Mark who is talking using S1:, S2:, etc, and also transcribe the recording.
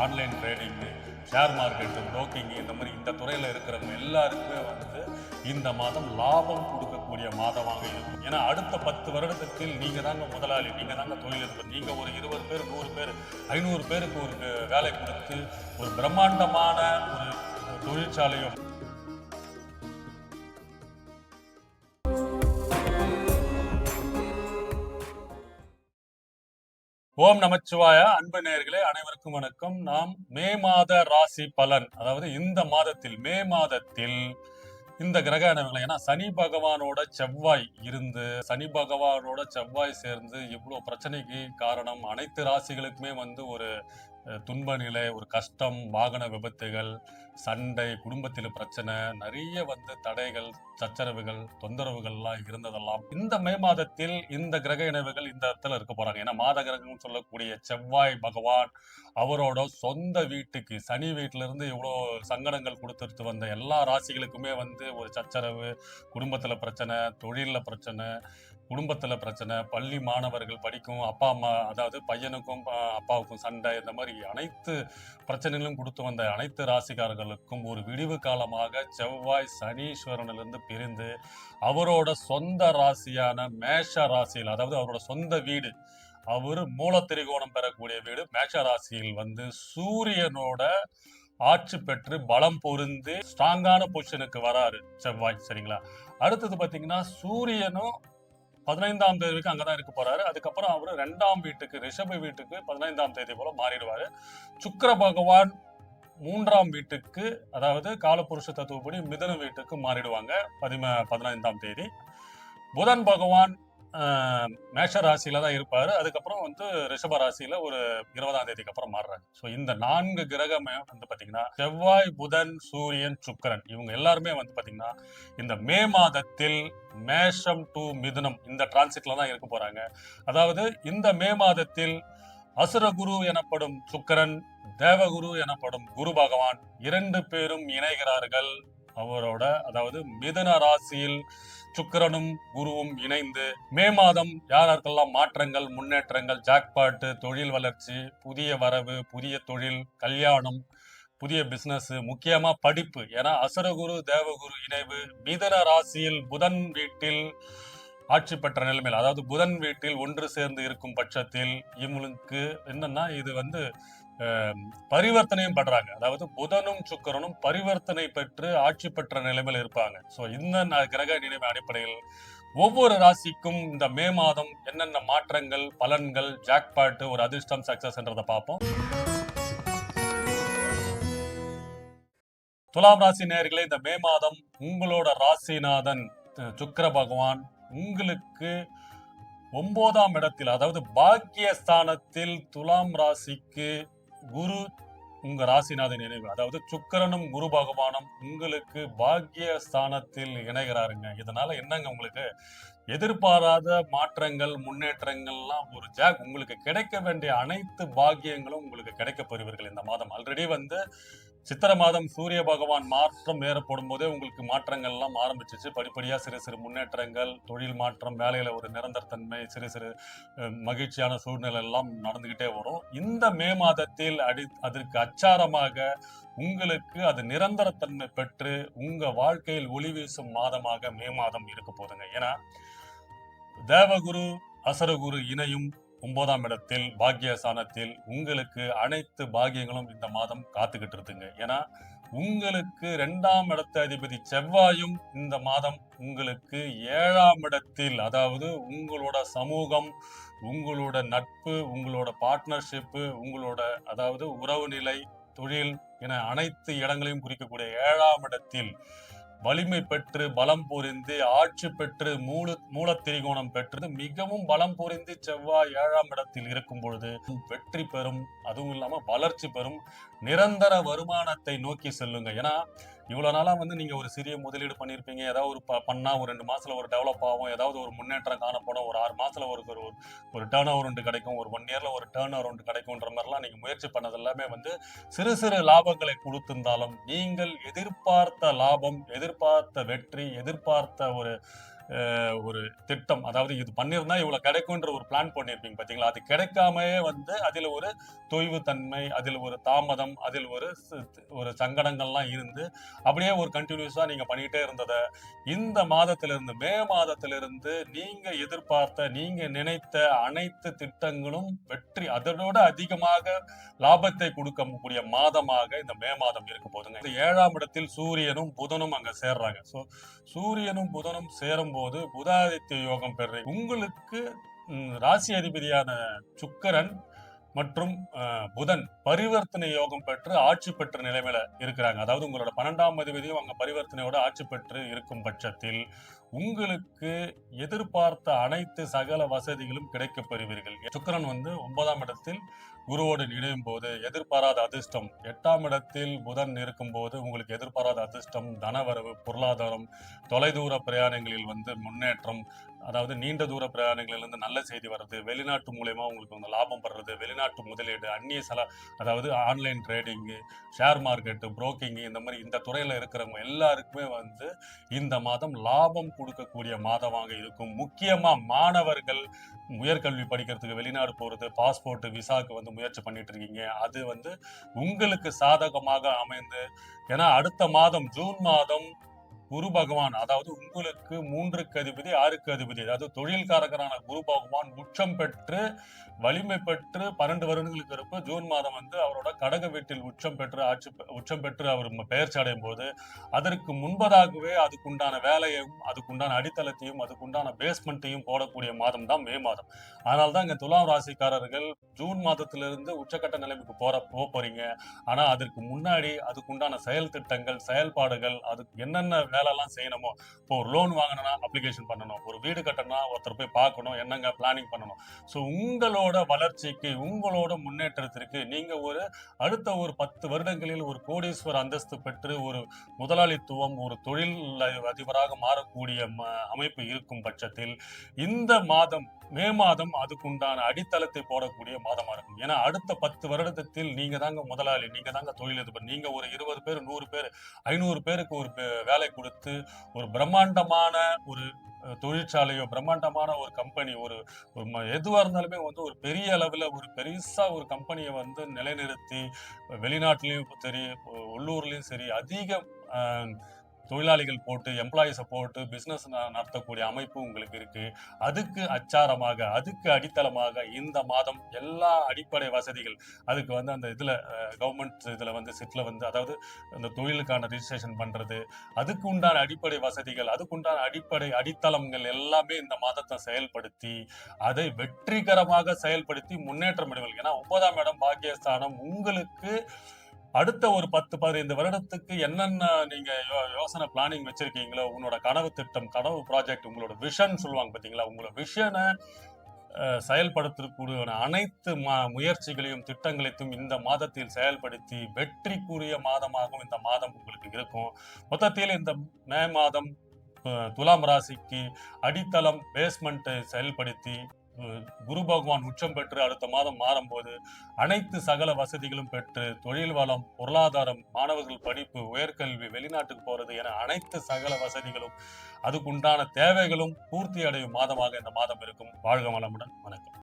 S1: Online trading, share market, broking இந்த மாதிரி இந்த துறையில் இருக்கிறவங்க எல்லாருக்குமே வந்து இந்த மாதம் லாபம் கொடுக்கக்கூடிய மாதமாக இருக்கும். ஏன்னா அடுத்த 10 வருடத்துக்கு நீங்கள் தாங்க முதலாளி, நீங்கள் தாங்க தொழிலதிபர். நீங்கள் ஒரு 20 பேர், 100 பேர், 500 பேருக்கு ஒரு வேலை கொடுத்து ஒரு பிரம்மாண்டமான ஒரு தொழிற்சாலையோ ஓம் நமச்சிவாய. அன்பு நேயர்களே அனைவருக்கும் வணக்கம். நாம் மே மாத ராசி பலன், அதாவது இந்த மாதத்தில் மே மாதத்தில் இந்த கிரக நிலைகள், ஏன்னா சனி பகவானோட செவ்வாய் சேர்ந்து இவ்வளவு பிரச்சனைக்கு காரணம். அனைத்து ராசிகளுக்குமே வந்து ஒரு துன்ப நிலை, ஒரு கஷ்டம், வாகன விபத்துகள், சண்டை, குடும்பத்தில் பிரச்சனை, நிறைய வந்து தடைகள், சச்சரவுகள், தொந்தரவுகள்லாம் இருந்ததெல்லாம் இந்த மே மாதத்தில் இந்த கிரக இணைவுகள் இந்த இடத்துல இருக்க போறாங்க. ஏன்னா மாத கிரகம் சொல்லக்கூடிய செவ்வாய் பகவான் அவரோட சொந்த வீட்டுக்கு, சனி வீட்டுல இருந்து இவ்வளவு சங்கடங்கள் கொடுத்துட்டு வந்த எல்லா ராசிகளுக்குமே வந்து ஒரு சச்சரவு, குடும்பத்துல பிரச்சனை, தொழில பிரச்சனை, குடும்பத்துல பிரச்சனை, பள்ளி மாணவர்கள் படிக்கும் அப்பா அம்மா, அதாவது பையனுக்கும் அப்பாவுக்கும் சண்டை, இந்த மாதிரி அனைத்து பிரச்சனைகளும் கொடுத்து வந்த அனைத்து ராசிக்காரர்களுக்கும் ஒரு விடிவு காலமாக செவ்வாய் சனீஸ்வரனிலிருந்து பிரிந்து அவரோட சொந்த ராசியான மேஷ ராசியில், அதாவது அவரோட சொந்த வீடு, அவரு மூலத்திரிகோணம் பெறக்கூடிய வீடு மேஷ ராசியில் வந்து சூரியனோட ஆட்சி பெற்று பலம் பொருந்து ஸ்ட்ராங்கான பொசிஷனுக்கு வராரு செவ்வாய். சரிங்களா? அடுத்தது பாத்தீங்கன்னா சூரியனும் 15ஆம் தேதி வரைக்கும் அங்கதான் இருக்க போறாரு. அதுக்கப்புறம் அவரு 2ஆம் வீட்டுக்கு, ரிஷப வீட்டுக்கு 15ஆம் தேதி போல மாறிடுவாரு. சுக்கிர பகவான் 3ஆம் வீட்டுக்கு, அதாவது காலபுருஷ தத்துவப்படி மிதுன வீட்டுக்கு மாறிடுவாங்க 15ஆம் தேதி. புதன் பகவான் மேஷ ராசியில தான் இருப்பாரு. அதுக்கப்புறம் வந்து ரிஷப ராசியில ஒரு 20ஆம் தேதிக்கு அப்புறம் மாறுறாரு. ஸோ இந்த 4 கிரகமே வந்து பாத்தீங்கன்னா செவ்வாய், புதன், சூரியன், சுக்கிரன், இவங்க எல்லாருமே வந்து பாத்தீங்கன்னா இந்த மே மாதத்தில் மேஷம் டு மிதுனம் இந்த டிரான்சிட்ல தான் இருக்க போறாங்க. அதாவது இந்த மே மாதத்தில் அசுரகுரு எனப்படும் சுக்கிரன், தேவகுரு எனப்படும் குரு பகவான் 2 பேரும் இணைகிறார்கள். அவரோட, அதாவது மிதுன ராசியில் சுக்கிரனும் குருவும் இணைந்து மே மாதம் யாருக்கெல்லாம் மாற்றங்கள், முன்னேற்றங்கள், ஜாக்பாட்டு, தொழில் வளர்ச்சி, புதிய வரவு, புதிய தொழில், கல்யாணம், புதிய பிசினஸ், முக்கியமா படிப்பு. ஏன்னா அசுரகுரு தேவகுரு இணைவு மிதுன ராசியில் புதன் வீட்டில் ஆட்சி பெற்ற நிலைமையில், அதாவது புதன் வீட்டில் ஒன்று சேர்ந்து இருக்கும் பட்சத்தில் இவங்களுக்கு என்னன்னா இது வந்து பரிவர்த்தனையும் பண்றாங்க. அதாவது புதனும் சுக்கிரனும் பரிவர்த்தனை பெற்று ஆட்சி பெற்ற நிலைமையில் இருப்பாங்க. ஸோ இந்த கிரக நிலைமை அடிப்படையில் ஒவ்வொரு ராசிக்கும் இந்த மே மாதம் என்னென்ன மாற்றங்கள், பலன்கள், ஜாக்பாட்டு, ஒரு அதிர்ஷ்டம், சக்சஸ்ன்றதை பார்ப்போம். துலாம் ராசி நேயர்களே, இந்த மே மாதம் உங்களோட ராசிநாதன் சுக்கிர பகவான் உங்களுக்கு 9ஆம் இடத்தில், அதாவது பாக்கியஸ்தானத்தில் துலாம் ராசிக்கு குரு, உங்க ராசிநாதன் இணைவு, அதாவது சுக்கிரனும் குரு பகவானும் உங்களுக்கு பாக்கிய ஸ்தானத்தில் இணைகிறாருங்க. இதனால என்னங்க, உங்களுக்கு எதிர்பாராத மாற்றங்கள், முன்னேற்றங்கள்லாம் ஒரு உங்களுக்கு கிடைக்க வேண்டிய அனைத்து பாக்கியங்களும் உங்களுக்கு கிடைக்க பெறுவீர்கள் இந்த மாதம். ஆல்ரெடி வந்து சித்திர மாதம் சூரிய பகவான் மாற்றம் ஏற்படும் போதே உங்களுக்கு மாற்றங்கள் எல்லாம் ஆரம்பிச்சிச்சு. படிப்படியா சிறு சிறு முன்னேற்றங்கள், தொழில் மாற்றம், வேலையில ஒரு நிரந்தரத்தன்மை, சிறு சிறு மகிழ்ச்சியான சூழ்நிலை எல்லாம் நடந்துகிட்டே வரும். இந்த மே மாதத்தில் அதற்கு அச்சாரமாக உங்களுக்கு அது நிரந்தரத்தன்மை பெற்று உங்க வாழ்க்கையில் ஒளி வீசும் மாதமாக மே மாதம் இருக்க போதுங்க. ஏன்னா தேவகுரு அசரகுரு இணையும் 9ஆம் இடத்தில் பாக்கியஸ்தானத்தில் உங்களுக்கு அனைத்து பாக்கியங்களும் இந்த மாதம் காத்துக்கிட்டு இருக்குங்க. ஏன்னா உங்களுக்கு 2ஆம் இடத்த அதிபதி செவ்வாயும் இந்த மாதம் உங்களுக்கு 7ஆம் இடத்தில், அதாவது உங்களோட சமூகம், உங்களோட நட்பு, உங்களோட பார்ட்னர்ஷிப்பு, உங்களோட அதாவது உறவு நிலை, தொழில் என அனைத்து இடங்களையும் குறிக்கக்கூடிய 7ஆம் இடத்தில் வலிமை பெற்று பலம் பொறிந்து ஆட்சி பெற்று மூலத்திரிகோணம் பெற்று மிகவும் பலம் பொறிந்து செவ்வாய் 7ஆம் இடத்தில் இருக்கும் பொழுது வெற்றி பெறும், அதுவும் இல்லாம வளர்ச்சி பெறும், நிரந்தர வருமானத்தை நோக்கி செல்லுங்க. ஏன்னா இவ்வளவு நாளா வந்து நீங்க ஒரு சிறிய முதலீடு பண்ணிருப்பீங்க, ஏதாவது ஒரு பண்ணா ஒரு 2 மாசத்துல ஒரு டெவலப் ஆகும், ஏதாவது ஒரு முன்னேற்றம் காணப்படும், ஒரு 6 மாசத்துல ஒரு டேர்ன் ஓவர் கிடைக்கும், ஒரு 1 இயர்ல ஒரு டேர்ன் ஓவர் கிடைக்கும்ன்ற மாதிரிலாம் நீங்க முயற்சி பண்ணது எல்லாமே வந்து சிறு சிறு லாபங்களை கொடுத்திருந்தாலும் நீங்கள் எதிர்பார்த்த லாபம், எதிர்பார்த்த வெற்றி, எதிர்பார்த்த ஒரு ஒரு திட்டம், அதாவது இது பண்ணியிருந்தா இவ்வளவு கிடைக்கும்ன்ற ஒரு பிளான் பண்ணியிருப்பீங்க பாத்தீங்களா, அது கிடைக்காமயே வந்து அதில் ஒரு தொய்வு தன்மை, அதில் ஒரு தாமதம், அதில் ஒரு சங்கடங்கள்லாம் இருந்து அப்படியே ஒரு கண்டினியூஸா நீங்க பண்ணிட்டே இருந்ததை இந்த மாதத்திலிருந்து, மே மாதத்திலிருந்து நீங்க எதிர்பார்த்த, நீங்க நினைத்த அனைத்து திட்டங்களும் வெற்றி, அதனோட அதிகமாக லாபத்தை கொடுக்கக்கூடிய மாதமாக இந்த மே மாதம் இருக்க போதுங்க. இந்த 7ஆம் இடத்தில் சூரியனும் புதனும் அங்க சேர்றாங்க. சோ சூரியனும் புதனும் சேரும் போது புதாதித்ய யோகம் பெறுறீங்க. உங்களுக்கு ராசி அதிபதியான சுக்கிரன் மற்றும் புதன் பரிவர்த்தனை யோகம் பெற்று ஆட்சி பெற்ற நிலைமையில இருக்கிறாங்க. அதாவது உங்களோட 12ஆம் அதிபதியும் அங்க பரிவர்த்தனையோட ஆட்சி பெற்று இருக்கும் பட்சத்தில் உங்களுக்கு எதிர்பார்த்த அனைத்து சகல வசதிகளும் கிடைக்கப் பெறுவீர்கள். சுக்கிரன் வந்து 9ஆம் இடத்தில் குருவோடு இணையும் போது எதிர்பாராத அதிர்ஷ்டம், 8ஆம் இடத்தில் புதன் இருக்கும் போது உங்களுக்கு எதிர்பாராத அதிர்ஷ்டம், தனவரவு, பொருளாதாரம், தொலைதூர பிரயாணங்களில் வந்து முன்னேற்றம், அதாவது நீண்ட தூர பிரயாணங்களிலிருந்து நல்ல செய்தி வர்றது, வெளிநாட்டு மூலயமா உங்களுக்கு வந்து லாபம் படுறது, வெளிநாட்டு முதலீடு, அந்நிய அதாவது online trading, share market, broking, இந்த மாதிரி இந்த துறையில இருக்கிறவங்க எல்லாருக்குமே வந்து இந்த மாதம் லாபம் கொடுக்கக்கூடிய மாதமாக இருக்கும். முக்கியமா மாணவர்கள் உயர்கல்வி படிக்கிறதுக்கு வெளிநாடு போறது, பாஸ்போர்ட் விசாக்கு வந்து முயற்சி பண்ணிட்டு இருக்கீங்க, அது வந்து உங்களுக்கு சாதகமாக அமைந்து, ஏன்னா அடுத்த மாதம் ஜூன் மாதம் குரு பகவான், அதாவது உங்களுக்கு 3க்கு அதிபதி 6க்கு அதிபதி, அதாவது தொழில்காரகரான குரு பகவான் உச்சம் பெற்று வலிமை பெற்று 12 வருடங்களுக்கு இருப்பு ஜூன் மாதம் வந்து அவரோட கடக வீட்டில் உச்சம் பெற்று அவர் பெயர்ச்சி அடையும் போது அதற்கு முன்பதாகவே அதுக்குண்டான வேலையும் அதுக்குண்டான அடித்தளத்தையும் அதுக்குண்டான பேஸ்மெண்ட்டையும் போடக்கூடிய மாதம் தான் மே மாதம். அதனால்தான் இங்க துலாம் ராசிக்காரர்கள் ஜூன் மாதத்திலிருந்து உச்சக்கட்ட நிலைமைக்கு போறீங்க. ஆனா அதற்கு முன்னாடி அதுக்குண்டான செயல் திட்டங்கள், செயல்பாடுகள், அதுக்கு என்னென்ன வேலைலாம் செய்யணுமோ, இப்போ ஒரு லோன் வாங்கணும்னா அப்ளிகேஷன் பண்ணணும், ஒரு வீடு கட்டணும்னா ஒருத்தர் போய் பார்க்கணும், என்னங்க பிளானிங் பண்ணணும். ஸோ உங்களோட வளர்ச்சிக்கு, உங்களோட முன்னேற்றத்திற்கு நீங்க அடுத்த ஒரு 10 வருடங்களில் ஒரு கோடீஸ்வர அந்தஸ்து பெற்று ஒரு முதலாளித்துவம், ஒரு தொழில் அதிபராக மாறக்கூடிய அமைப்பு இருக்கும் பட்சத்தில் இந்த மாதம் மே மாதம் அதுக்குண்டான அடித்தளத்தை போடக்கூடிய மாதமா இருக்கும். ஏன்னா அடுத்த 10 வருடத்தில் நீங்க தாங்க முதலாளி, நீங்க தாங்க தொழிலதிபர். நீங்க ஒரு 20 பேர், 100 பேர், 500 பேருக்கு ஒரு வேலை கொடுத்து ஒரு பிரம்மாண்டமான ஒரு தொழிற்சாலையோ, பிரம்மாண்டமான ஒரு கம்பெனி, எதுவா இருந்தாலுமே வந்து ஒரு பெரிய அளவில் ஒரு பெருசா ஒரு கம்பெனியை வந்து நிலைநிறுத்தி வெளிநாட்டிலையும் சரி, உள்ளூர்லயும் சரி, அதிக தொழிலாளிகள் போட்டு, எம்ப்ளாயிஸை போட்டு பிசினஸ் நடத்தக்கூடிய அமைப்பு உங்களுக்கு இருக்கு. அதுக்கு அச்சாரமாக, அதுக்கு அடித்தளமாக இந்த மாதம் எல்லா அடிப்படை வசதிகள், அதுக்கு வந்து அந்த இதுல கவர்மெண்ட் இதுல வந்து சிட்ல வந்து, அதாவது அந்த தொழிலுக்கான ரிஜிஸ்ட்ரேஷன் பண்றது, அதுக்கு உண்டான அடிப்படை வசதிகள், அதுக்கு உண்டான அடிப்படை அடித்தளங்கள் எல்லாமே இந்த மாதத்தை செயல்படுத்தி அதை வெற்றிகரமாக செயல்படுத்தி முன்னேற்றம் அடைவீர்கள். ஏன்னா 9ஆம் இடம் பாக்கியஸ்தானம் உங்களுக்கு அடுத்த ஒரு 10-15 வருடத்துக்கு என்னென்ன நீங்க யோசனை பிளானிங் வச்சிருக்கீங்களோ, உங்களோட கனவு திட்டம், கனவு ப்ராஜெக்ட், உங்களோட விஷன் சொல்லுவாங்க பாத்தீங்களா, உங்களோட விஷனை செயல்படுத்தக்கூடிய அனைத்து முயற்சிகளையும் திட்டங்களையும் இந்த மாதத்தில் செயல்படுத்தி வெற்றிக்குரிய மாதமாகவும் இந்த மாதம் உங்களுக்கு இருக்கும். மொத்தத்தில் இந்த மே மாதம் துலாம் ராசிக்கு அடித்தளம், பேஸ்மெண்ட்டை செயல்படுத்தி குரு பகவான் உச்சம் பெற்று அடுத்த மாதம் மாறும்போது அனைத்து சகல வசதிகளும் பெற்று தொழில் வளம், பொருளாதாரம், மாணவர்கள் படிப்பு, உயர்கல்வி, வெளிநாட்டுக்கு போறது என அனைத்து சகல வசதிகளும் அதுக்குண்டான தேவைகளும் பூர்த்தி அடையும் மாதமாக இந்த மாதம் இருக்கும். வாழ்க வளமுடன். வணக்கம்.